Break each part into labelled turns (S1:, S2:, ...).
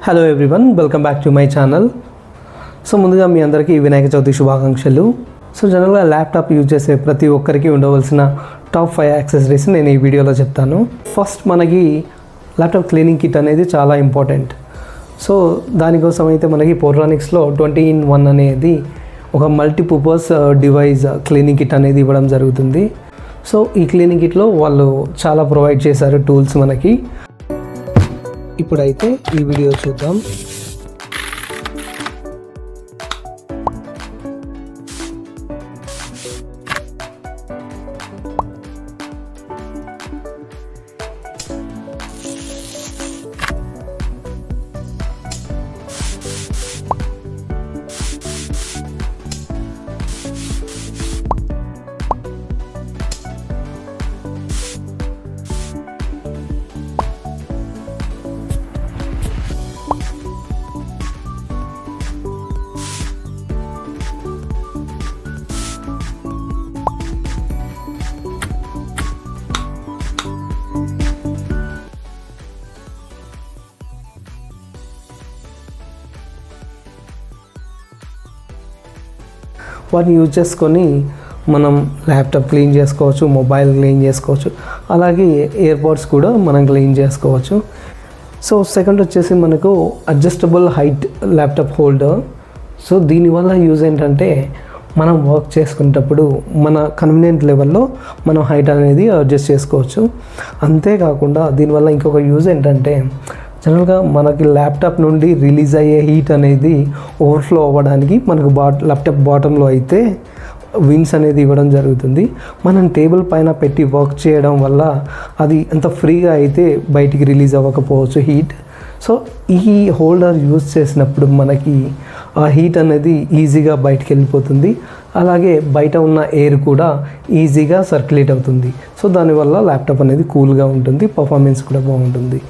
S1: Hello everyone, welcome back to my channel. So ముందుగా మీ అందరికీ వినాయక చవితి శుభాకాంక్షలు. సో జనరల్గా ల్యాప్టాప్ యూజ్ చేసే ప్రతి ఒక్కరికి ఉండవలసిన టాప్ 5 యాక్సెసరీస్ నేను ఈ వీడియోలో చెప్తాను. ఫస్ట్ మనకి ల్యాప్టాప్ క్లీనింగ్ కిట్ అనేది చాలా ఇంపార్టెంట్. సో దానికోసం అయితే మనకి పోర్ట్రానిక్స్లో 20-in-1 అనేది ఒక మల్టీపర్పస్ డివైస్ క్లీనింగ్ కిట్ అనేది ఇవ్వడం జరుగుతుంది. సో ఈ క్లీనింగ్ కిట్లో వాళ్ళు చాలా ప్రొవైడ్ చేశారు టూల్స్ మనకి. ఇప్పుడైతే ఈ వీడియో చూద్దాం. వాటిని యూజ్ చేసుకొని మనం ల్యాప్టాప్ క్లీన్ చేసుకోవచ్చు, మొబైల్ క్లీన్ చేసుకోవచ్చు, అలాగే ఇయర్పాడ్స్ కూడా మనం క్లీన్ చేసుకోవచ్చు. సో సెకండ్ వచ్చేసి మనకు adjustable height laptop holder. So దీనివల్ల యూజ్ ఏంటంటే మనం వర్క్ చేసుకునేటప్పుడు మన కన్వీనియంట్ లెవెల్లో మనం హైట్ అనేది అడ్జస్ట్ చేసుకోవచ్చు. అంతేకాకుండా దీనివల్ల ఇంకొక యూజ్ ఏంటంటే జనరల్గా మనకి ల్యాప్టాప్ నుండి రిలీజ్ అయ్యే హీట్ అనేది ఓవర్ఫ్లో అవ్వడానికి మనకు ల్యాప్టాప్ బాటంలో అయితే విన్స్ అనేది ఇవ్వడం జరుగుతుంది. మనం టేబుల్ పైన పెట్టి వర్క్ చేయడం వల్ల అది అంత ఫ్రీగా అయితే బయటికి రిలీజ్ అవ్వకపోవచ్చు హీట్. సో ఈ హోల్డర్ యూజ్ చేసినప్పుడు మనకి ఆ హీట్ అనేది ఈజీగా బయటికి వెళ్ళిపోతుంది. అలాగే బయట ఉన్న ఎయిర్ కూడా ఈజీగా సర్క్యులేట్ అవుతుంది. సో దానివల్ల ల్యాప్టాప్ అనేది కూల్గా ఉంటుంది, పర్ఫార్మెన్స్ కూడా బాగుంటుంది.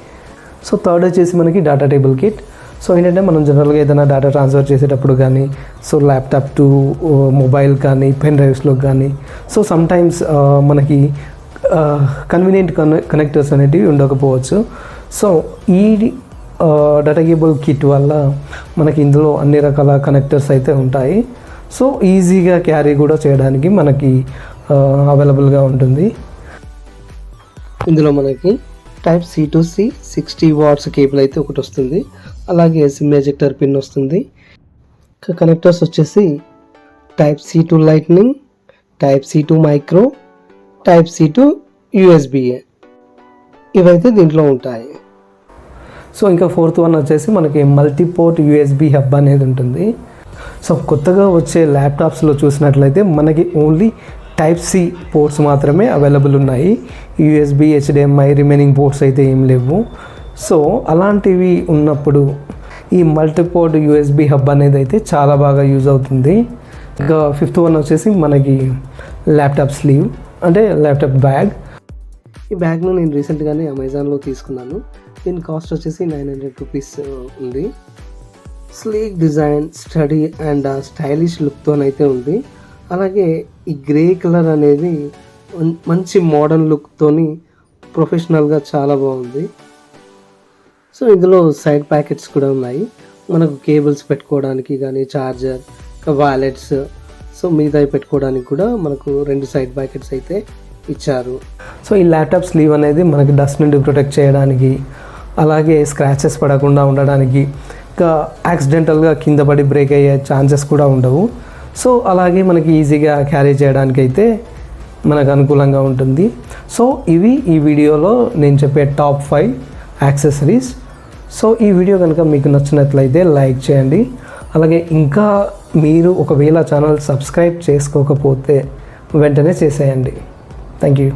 S1: సో థర్డ్ వచ్చేసి మనకి డేటా టేబుల్ కిట్. సో ఏంటంటే మనం జనరల్గా ఏదైనా డేటా ట్రాన్స్ఫర్ చేసేటప్పుడు కానీ, సో ల్యాప్టాప్ టు మొబైల్ కానీ, పెన్ డ్రైవ్స్లో కానీ, సో సమ్టైమ్స్ మనకి కన్వీనియంట్ కనెక్టర్స్ అనేటివి ఉండకపోవచ్చు. సో ఈ డేటా కేబుల్ కిట్ వల్ల మనకి ఇందులో అన్ని రకాల కనెక్టర్స్ అయితే ఉంటాయి. సో ఈజీగా క్యారీ కూడా చేయడానికి మనకి అవైలబుల్గా ఉంటుంది. ఇందులో మనకి type C to C 60 watts cable అయితే ఒకటి వస్తుంది. అలాగే సిమ్ ఎజెక్టర్ పిన్ వస్తుంది. కనెక్టర్స్ వచ్చేసి type C to lightning, type C to micro, type C to USB ఇవైతే దీంట్లో ఉంటాయి. సో ఇంకా ఫోర్త్ వన్ వచ్చేసి మనకి మల్టీపోర్ట్ USB హబ్ అనేది ఉంటుంది. సో కొత్తగా వచ్చే ల్యాప్టాప్స్లో చూసినట్లయితే మనకి ఓన్లీ టైప్ C పోర్ట్స్ మాత్రమే అవైలబుల్ ఉన్నాయి. USB, HDMI రిమైనింగ్ పోర్ట్స్ అయితే ఏం లేవు. సో అలాంటివి ఉన్నప్పుడు ఈ మల్టీపోర్ట్ USB హబ్ అనేది అయితే చాలా బాగా యూజ్ అవుతుంది. ఇంకా ఫిఫ్త్ వన్ వచ్చేసి మనకి ల్యాప్టాప్ స్లీవ్ అంటే ల్యాప్టాప్ బ్యాగ్. ఈ బ్యాగ్ను నేను రీసెంట్గానే అమెజాన్లో తీసుకున్నాను. దీని కాస్ట్ వచ్చేసి 900 రూపీస్ ఉంది. Sleek design, sturdy and stylish లుక్తోనైతే ఉంది. అలాగే ఈ గ్రే కలర్ అనేది మంచి మోడర్న్ లుక్తోని ప్రొఫెషనల్గా చాలా బాగుంది. సో ఇందులో సైడ్ ప్యాకెట్స్ కూడా ఉన్నాయి. మనకు కేబుల్స్ పెట్టుకోవడానికి కానీ, చార్జర్, వాలెట్స్, సో మిగతావి పెట్టుకోవడానికి కూడా మనకు 2 సైడ్ ప్యాకెట్స్ అయితే ఇచ్చారు. సో ఈ ల్యాప్టాప్ స్లీవ్ అనేది మనకి డస్ట్ నుండి ప్రొటెక్ట్ చేయడానికి, అలాగే స్క్రాచెస్ పడకుండా ఉండడానికి, ఇంకా యాక్సిడెంటల్గా కింద పడి బ్రేక్ అయ్యే ఛాన్సెస్ కూడా ఉండవు. సో అలాగే మనకి ఈజీగా క్యారీ చేయడానికి అయితే మనకు అనుకూలంగా ఉంటుంది. సో ఇవి ఈ వీడియోలో నేను చెప్పే టాప్ 5 యాక్సెసరీస్. సో ఈ వీడియో కనుక మీకు నచ్చినట్లయితే లైక్ చేయండి. అలాగే ఇంకా మీరు ఒకవేళ ఛానల్ సబ్స్క్రైబ్ చేసుకోకపోతే వెంటనే చేసేయండి. Thank you.